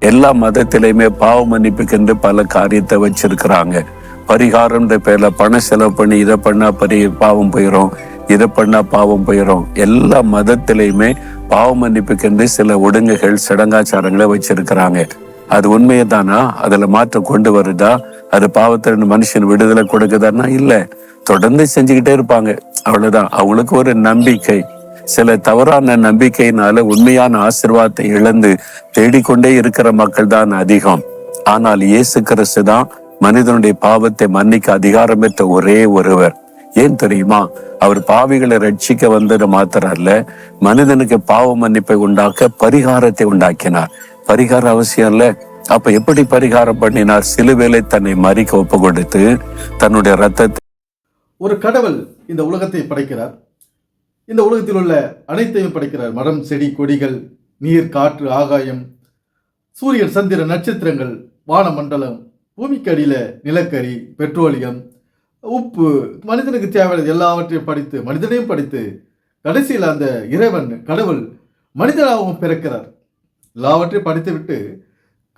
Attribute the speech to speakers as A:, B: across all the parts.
A: எல்லா மதத்திலையுமே பாவ மன்னிப்புக்கென்று பல காரியத்தை வச்சிருக்கிறாங்க. பரிகாரம்ன்ற பேர்ல பணம் செலவு பண்ணி இதை பண்ணா பாவம் போயிடும், இதை பண்ணா பாவம் போயிடும். எல்லா மதத்திலையுமே பாவ மன்னிப்புக்கென்று சில ஒடுங்குகள் சடங்காச்சாரங்களை வச்சிருக்கிறாங்க. அது உண்மையை தானா? அதுல மாற்றம் கொண்டு வருதா? அது பாவத்திலிருந்து மனுஷன் விடுதலை கொடுக்குதான்னா இல்ல. தொடர்ந்து செஞ்சுக்கிட்டே இருப்பாங்க, அவ்வளவுதான். அவங்களுக்கு ஒரு நம்பிக்கை. சில தவறான நம்பிக்கையினால உண்மையான ஆசீர்வாதத்தை இழந்து தேடிக்கொண்டே இருக்கிற மக்கள் தான் அதிகம். ஆனால் இயேசு கிறிஸ்து தான் மனிதனுடைய பாவத்தை மன்னிக்க அதிகாரம் பெற்ற ஒரே ஒருவர். ஏன் தெரியுமா? அவர் பாவிகளை ரட்சிக்க வந்தது மாத்திரம் அல்ல, மனிதனுக்கு பாவ மன்னிப்பை உண்டாக்க பரிகாரத்தை உண்டாக்கினார். பரிகாரம் அவசியம் இல்ல. அப்ப எப்படி பரிகாரம் பண்ணினார்? சிலுவையிலே தன்னை மறிக்க ஒப்பு கொடுத்து தன்னுடைய ரத்தத்தை.
B: ஒரு கடவுள் இந்த உலகத்தை படைக்கிறார். இந்த உலகத்தில் உள்ள அனைத்தையும் படைக்கிறார். மரம், செடி, கொடிகள், நீர், காற்று, ஆகாயம், சூரியன், சந்திரன், நட்சத்திரங்கள், வானமண்டலம், பூமிக்கு அடியில் நிலக்கரி, பெட்ரோலியம், உப்பு, மனிதனுக்கு தேவையான எல்லாவற்றையும் படித்து, மனிதனையும் படித்து, கடைசியில் அந்த இறைவன் கடவுள் மனிதனாகவும் பிறக்கிறார். எல்லாவற்றையும் படித்து விட்டு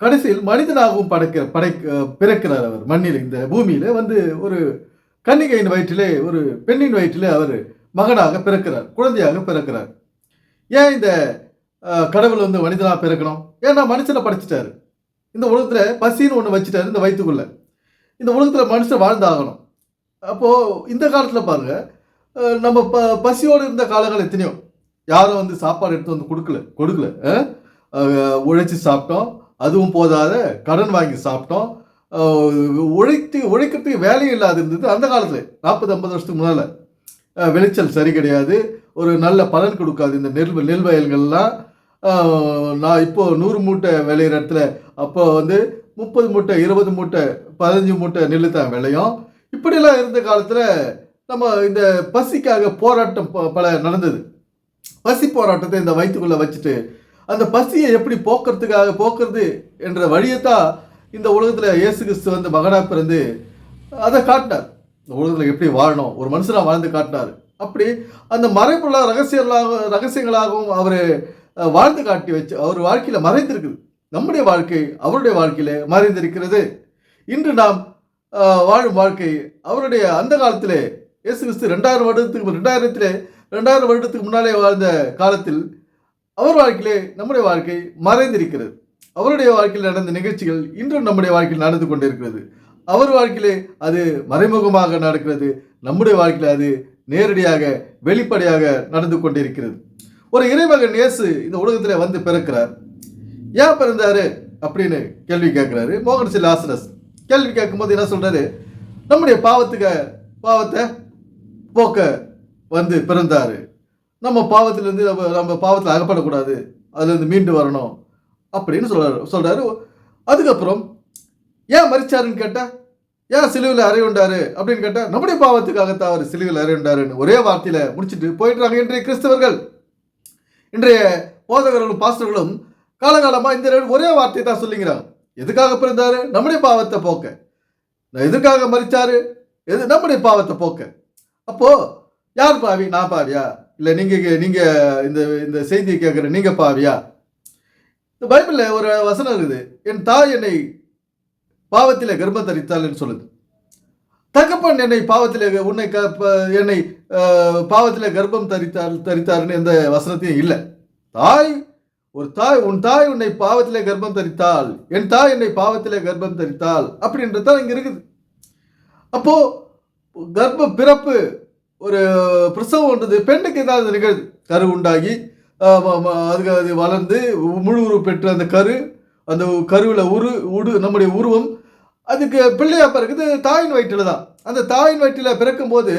B: கடைசியில் மனிதனாகவும் பிறக்கிறார். அவர் மண்ணில், இந்த பூமியில வந்து ஒரு கன்னிகையின் வயிற்றிலே, ஒரு பெண்ணின் வயிற்றிலே அவர் மகனாக பிறக்கிறார், குழந்தையாக பிறக்கிறார். ஏன் இந்த கடவுள் வந்து மனிதனாக பிறக்கணும்? ஏன்னா மனுஷனை படைச்சிட்டாரு. இந்த உலகத்தில் பசின்னு ஒன்று வச்சுட்டாரு இந்த வயிற்றுக்குள்ள. இந்த உலகத்தில் மனுஷன் வாழ்ந்தாகணும். அப்போது இந்த காலத்தில் பாருங்க, நம்ம பசியோடு இருந்த காலங்கள் எத்தனையோ. யாரும் வந்து சாப்பாடு எடுத்து வந்து கொடுக்கல. உழைச்சி சாப்பிட்டோம், அதுவும் போதாத கடன் வாங்கி சாப்பிட்டோம். உழைக்கிறதுக்கு வேலையும் இல்லாது இருந்தது அந்த காலத்தில். 40-50 வருஷத்துக்கு முன்னால் விளைச்சல் சரி கிடையாது, ஒரு நல்ல பலன் கொடுக்காது இந்த நெல் வயல்கள்லாம். நான் இப்போது 100 மூட்டை விளையிற இடத்துல அப்போ வந்து 30 மூட்டை, 20 மூட்டை, 15 மூட்டை நெல் தான் விளையும். இப்படிலாம் இருந்த காலத்தில் நம்ம இந்த பசிக்காக போராட்டம் பல நடந்தது. பசி போராட்டத்தை இந்த வயிற்றுக்குள்ளே வச்சுட்டு அந்த பசியை எப்படி போக்குறது என்ற வழியைத்தான் இந்த உலகத்தில் இயேசு கிறிஸ்து வந்து மகனாக பிறந்து அதை காட்டினார். இந்த உலகத்தில் எப்படி வாழணும், ஒரு மனுஷனாக வாழ்ந்து காட்டினார். அப்படி அந்த மறைப்புள்ள ரகசியங்களாகவும் அவர் வாழ்ந்து காட்டி வச்சு அவர் வாழ்க்கையில் மறைந்திருக்குது. நம்முடைய வாழ்க்கை அவருடைய வாழ்க்கையில் மறைந்திருக்கிறது. இன்று நாம் வாழும் வாழ்க்கை அவருடைய அந்த காலத்திலே இயேசு கிறிஸ்து 2000 வருடத்துக்கு முன்னாலே வாழ்ந்த காலத்தில் அவர் வாழ்க்கையிலே நம்முடைய வாழ்க்கை மறைந்திருக்கிறது. அவருடைய வாழ்க்கையில் நடந்த நிகழ்ச்சிகள் இன்றும் நம்முடைய வாழ்க்கையில் நடந்து கொண்டிருக்கிறது. அவர் வாழ்க்கையிலே அது மறைமுகமாக நடக்கிறது, நம்முடைய வாழ்க்கையில் அது நேரடியாக வெளிப்படையாக நடந்து கொண்டிருக்கிறது. ஒரு இறைமகன் இயேசு இந்த உலகத்தில் வந்து பிறக்கிறார். ஏன் பிறந்தாரு அப்படின்னு கேள்வி கேட்கிறாரு மோகன் சி லாசரஸ். கேள்வி கேட்கும்போது என்ன சொல்றாரு? நம்முடைய பாவத்தை போக்க வந்து பிறந்தாரு. நம்ம பாவத்திலிருந்து நம்ம பாவத்தில் அகப்படக்கூடாது, அதுலேருந்து மீண்டு வரணும் அப்படின்னு சொல்றாரு. அதுக்கப்புறம் ஏன் மரிச்சாருன்னு கேட்டா, ஏன் சிலுவையில் அறையுண்டாரு அப்படின்னு கேட்டா, நம்முடைய பாவத்துக்காகத்தான் அவர் சிலுவையில் அறையுண்டாருன்னு ஒரே வார்த்தையில முடிச்சுட்டு போயிடுறாங்க இன்றைய கிறிஸ்தவர்கள். இன்றைய போதகர்களும் பாஸ்டர்களும் காலகாலமா இந்த ஒரே வார்த்தையை தான் சொல்லிக்கிறாங்க. எதுக்காக பிறந்தாரு? நம்முடைய பாவத்தை போக்க. எதுக்காக மரிச்சாரு? நம்முடைய பாவத்தை போக்க. அப்போ யார் பாவி? நான் பாவியா? இல்லை நீங்க இந்த செய்தியை கேட்குற நீங்க பாவியா? இந்த பைபிளில் ஒரு வசனம் இருக்குது, என் தாய் என்னை பாவத்திலே கர்ப்பம் தரித்தாள்னு சொல்லுது. தகப்பன் என்னை என்னை பாவத்திலே கர்ப்பம் தரித்தாருன்னு எந்த வசனத்தையும் இல்லை. உன் தாய் உன்னை பாவத்திலே கர்ப்பம் தரித்தாள், என் தாய் என்னை பாவத்திலே கர்ப்பம் தரித்தாள் அப்படின்றதான் இங்க இருக்குது. அப்போ கர்ப்ப பிறப்பு, ஒரு பிரசவம்ன்றது பெண்ணுக்கு ஏதாவது நிகழ்வு. கரு உண்டாகி அதுக்கு அது வளர்ந்து முழு உருவு பெற்று அந்த கருவில் நம்முடைய உருவம் அதுக்கு பிள்ளையா பிறகுது தாயின் வயிற்றில் தான். அந்த தாயின் வயிற்றில் பிறக்கும் போது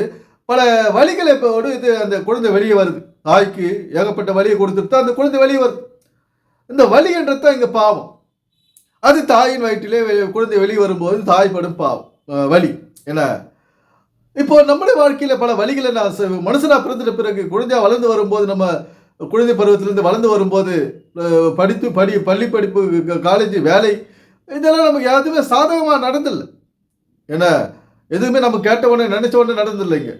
B: பல வழிகளை இது அந்த குழந்தை வெளியே வருது. தாய்க்கு ஏகப்பட்ட வழியை கொடுத்துட்டு தான் அந்த குழந்தை வெளியே வருது. இந்த வலி என்றது தான் இங்கே பாவம். அது தாயின் வயிற்றிலே குழந்தை வெளியே வரும்போது தாய் படும் பாவம் வலி. ஏன்னா இப்போ நம்முடைய வாழ்க்கையில் பல வழிகளை மனுஷனா பிறந்துட்ட பிறகு குழந்தையா வளர்ந்து வரும்போது, நம்ம குழந்தை பருவத்திலிருந்து வளர்ந்து வரும்போது பள்ளி படிப்பு, காலேஜ், வேலை, இதெல்லாம் நமக்கு எதுவுமே சாதகமாக நடந்தில்லை. ஏன்னா எதுவுமே நம்ம கேட்ட உடனே நினைச்ச உடனே நடந்தில்லைங்க.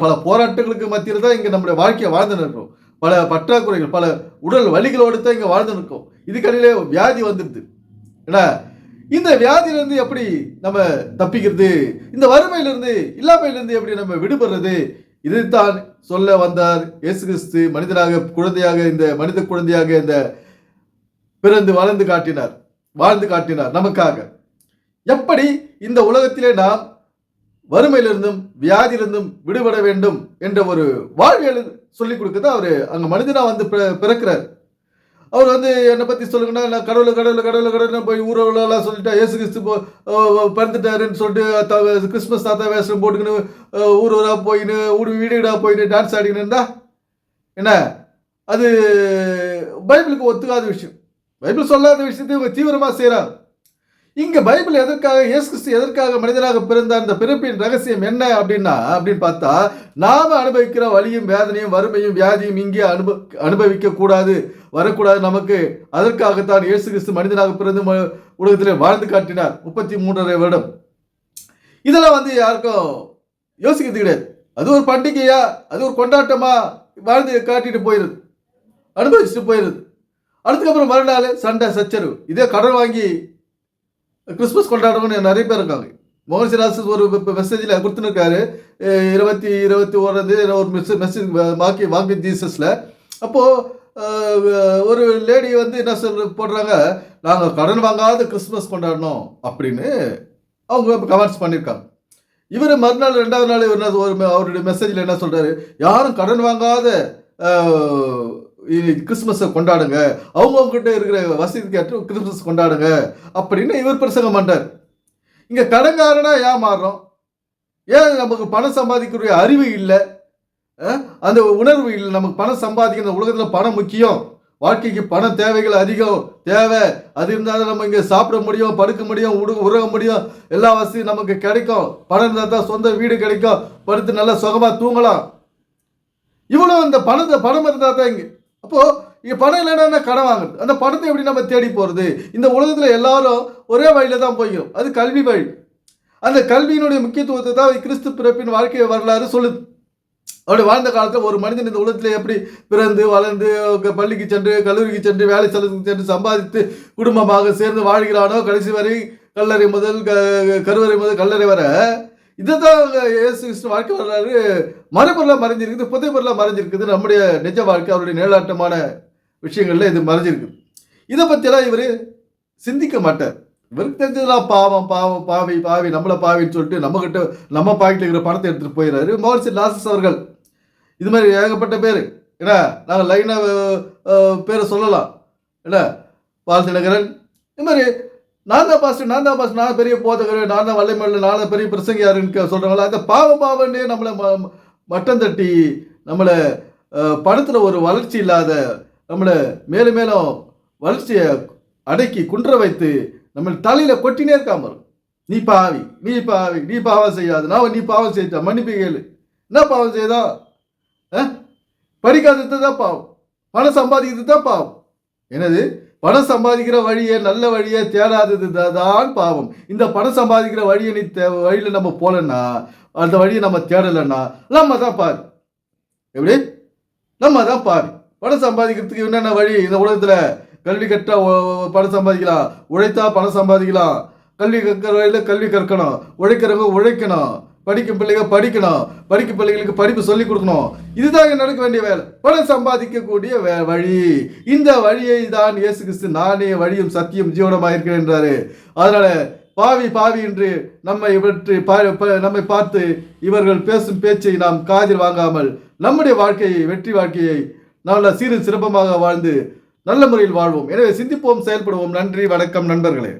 B: பல போராட்டங்களுக்கு மத்தியில் தான் இங்கே நம்முடைய வாழ்க்கையை வாழ்ந்து நிற்கிறோம். பல பற்றாக்குறைகள், பல உடல் வலிகளோடு தான் இங்கே வாழ்ந்து நிற்கும். இதுக்கடையிலே வியாதி வந்துடுது. ஏன்னா இந்த வியாதியிலிருந்து எப்படி நம்ம தப்பிக்கிறது, இந்த வறுமையிலிருந்து இல்லாமையிலிருந்து எப்படி நம்ம விடுபடுறது, இதைத்தான் சொல்ல வந்தார் இயேசு கிறிஸ்து. மனிதனாக குழந்தையாக, இந்த மனித குழந்தையாக இந்த பிறந்து வாழ்ந்து காட்டினார் நமக்காக. எப்படி இந்த உலகத்திலே நாம் வறுமையிலிருந்தும் வியாதியிலிருந்தும் விடுபட வேண்டும் என்ற ஒரு வாழ்வியல் சொல்லிக் கொடுக்குறது. அவரு அங்க மனிதனா வந்து பிறக்கிறார். அவர் வந்து என்னை பத்தி சொல்லுங்கன்னா, நான் கடவுள் போய் ஊரெல்லாம் சொல்லிட்டா, இயேசு கிறிஸ்து பிறந்துட்டாருன்னு சொல்லிட்டு கிறிஸ்மஸ் தாத்தா வேஷம் போட்டுக்கின்னு ஊரா போயின்னு வீடா போயின்னு டான்ஸ் ஆடிக்கின்னு இருந்தா என்ன, அது பைபிளுக்கு ஒத்துக்காத விஷயம். பைபிள் சொல்லாத விஷயத்தை இவங்க தீவிரமா செய்யறாங்க. இங்க பைபிள் எதற்காக, இயேசு கிறிஸ்து எதற்காக மனிதனாக பிறந்தார், அந்த பிறப்பின் ரகசியம் என்ன அப்படின்னு பார்த்தா, நாம அனுபவிக்கிற வலியும் வேதனையும் வறுமையும் வியாதியும் இங்கே அனுபவிக்க கூடாது, வரக்கூடாது நமக்கு. அதற்காகத்தான் இயேசு கிறிஸ்து மனிதனாக பிறந்து உலகத்திலே வாழ்ந்து காட்டினார் 33.5 வருடம். இதெல்லாம் வந்து யாருக்கும் யோசிக்கிறது கிடையாது. அது ஒரு பண்டிகையா, அது ஒரு கொண்டாட்டமா வாழ்ந்து காட்டிட்டு போயிருது, அனுபவிச்சுட்டு போயிருது. அதுக்கப்புறம் மறுநாள் சண்டை சச்சரவு. இதே கடன் வாங்கி கிறிஸ்மஸ் கொண்டாடுறவங்க நிறைய பேர் இருக்காங்க. மோகன் சிராசு ஒரு மெசேஜில் கொடுத்துருக்காரு, 21 ஒரு மெசேஜ் வாங்கி ஜீசஸ்ல. அப்போது ஒரு லேடி வந்து என்ன போடுறாங்க, நாங்கள் கடன் வாங்காத கிறிஸ்மஸ் கொண்டாடணும் அப்படின்னு அவங்க கமெண்ட்ஸ் பண்ணியிருக்காங்க. இவர் மறுநாள் 2வது நாள் அவருடைய மெசேஜில் என்ன சொல்கிறாரு, யாரும் கடன் வாங்காத கிறிஸ்மஸை கொண்டாடுங்க, அவங்ககிட்ட இருக்கிற வசதிக்கு ஏற்ற கிறிஸ்மஸ் கொண்டாடுங்க அப்படின்னு இவர் பிரசங்கம் பண்றார். இங்க கடன்காரனா ஏன் மாறுறோம்? ஏன் நமக்கு பணம் சம்பாதிக்கிற அறிவு இல்லை, அந்த உணர்வு இல்லை. நமக்கு பணம் சம்பாதிக்கிற உலகத்தில் பணம் முக்கியம், வாழ்க்கைக்கு பண தேவைகள் அதிகம் தேவை. அது இருந்தாலும் நம்ம இங்கே சாப்பிட முடியும், படுக்க முடியும், உறங்க முடியும், எல்லா வசதியும் நமக்கு கிடைக்கும். பணம் இருந்தால் தான் சொந்த வீடு கிடைக்கும், படுத்து நல்லா சுகமா தூங்கலாம். இவ்வளோ இந்த பணம் இருந்தால் தான் இங்கே. அப்போ இங்க பணம் இல்லைன்னா கடன் வாங்குறது, அந்த பணத்தை எப்படி நம்ம தேடி போறது? இந்த உலகத்துல எல்லாரும் ஒரே வழியில தான் போய்க்கிறோம், அது கல்வி வழி. அந்த கல்வியினுடைய முக்கியத்துவத்தை தான் கிறிஸ்து பிறப்பின் வாழ்க்கை வரலாறு சொல்லுது. அவருடைய வாழ்ந்த காலத்தில் ஒரு மனிதன் இந்த உலகத்தில் எப்படி பிறந்து வளர்ந்து பள்ளிக்கு சென்று கல்லூரிக்கு சென்று வேலை செலவுக்கு சென்று சம்பாதித்து குடும்பமாக சேர்ந்து வாழ்கிறானோ, கடைசி வரை கல்லறை முதல் கருவறை முதல் கல்லறை வர, இதுதான் இயேசு கிறிஸ்து வாழ்க்கை வரலாறு மறைபொருளாக மறைஞ்சிருக்குது, புதை பொருளாக மறைஞ்சிருக்குது. நம்முடைய நிஜ வாழ்க்கை, அவருடைய நிழலாட்டமான விஷயங்கள்ல இது மறைஞ்சிருக்கு. இதை பற்றியெல்லாம் இவர் சிந்திக்க மாட்டார். இவருக்கு தெரிஞ்சதுலாம் பாவம் பாவம் பாவி பாவி நம்மளை பாவின்னு சொல்லிட்டு நம்ம பாக்கெட்டில் இருக்கிற பணத்தை எடுத்துகிட்டு போயிடுறாரு. மோகன் சிராசு அவர்கள் இது மாதிரி ஏகப்பட்ட பேர், ஏன்னா நாங்கள் லைனாக பேரை சொல்லலாம். என்ன பால் தினகரன், இது மாதிரி நான் தான் பாஸ்டர், நான் பெரிய போதகர், நான் தான் வல்லைமல்ல, நான் தான் பெரிய பிரசங்கியாருன்னு சொல்கிறாங்களா, அந்த பாவன்னே நம்மளை மட்டம் தட்டி, நம்மளை பணத்தில் ஒரு வளர்ச்சி இல்லாத, நம்மளை மேலும் மேலும் வளர்ச்சியை அடக்கி குன்ற வைத்து நம்ம தலையில் கொட்டினே இருக்காம, நீ பாவி நீ பாவம் செய்யாது, நீ பாவம் செய்த மன்னிப்பு கேளு. என்ன பாவம் செய்தா? படிக்காதது தான் பாவம், பணம் சம்பாதிக்கிறது தான் பாவம். என்னது? பணம் சம்பாதிக்கிற வழியை, நல்ல வழியை தேடாதது தான் பாவம். இந்த பணம் சம்பாதிக்கிற வழியை வழியில் நம்ம போலன்னா, அந்த வழியை நம்ம தேடலைன்னா நம்ம தான் பாவி. எப்படி? நம்ம தான் பாவி. பணம் சம்பாதிக்கிறதுக்கு என்னென்ன வழி இந்த உலகத்தில்? கல்வி கற்றா பணம் சம்பாதிக்கலாம், உழைத்தா பணம் சம்பாதிக்கலாம். கல்வி கற்கிற வழியில் கல்வி கற்கணும், உழைக்கிறவங்க உழைக்கணும், படிக்கும் பிள்ளைங்க படிக்கணும், படிக்கும் பிள்ளைகளுக்கு படிப்பு சொல்லிக் கொடுக்கணும். இதுதான் நடக்க வேண்டிய வேலை, பணம் சம்பாதிக்கக்கூடிய வழி. இந்த வழியை தான் இயேசு கிறிஸ்து நானே வழியும் சத்தியம் ஜீவனமாக இருக்கிறேன் என்றாரு. அதனால பாவி என்று நம்மை பார்த்து இவர்கள் பேசும் பேச்சை நாம் காதில் வாங்காமல் நம்முடைய வாழ்க்கையை, வெற்றி வாழ்க்கையை நல்ல சீரும் சிறப்பமாக வாழ்ந்து நல்ல முறையில் வாழ்வோம். எனவே சிந்திப்போம், செயல்படுவோம். நன்றி, வணக்கம் நண்பர்களே.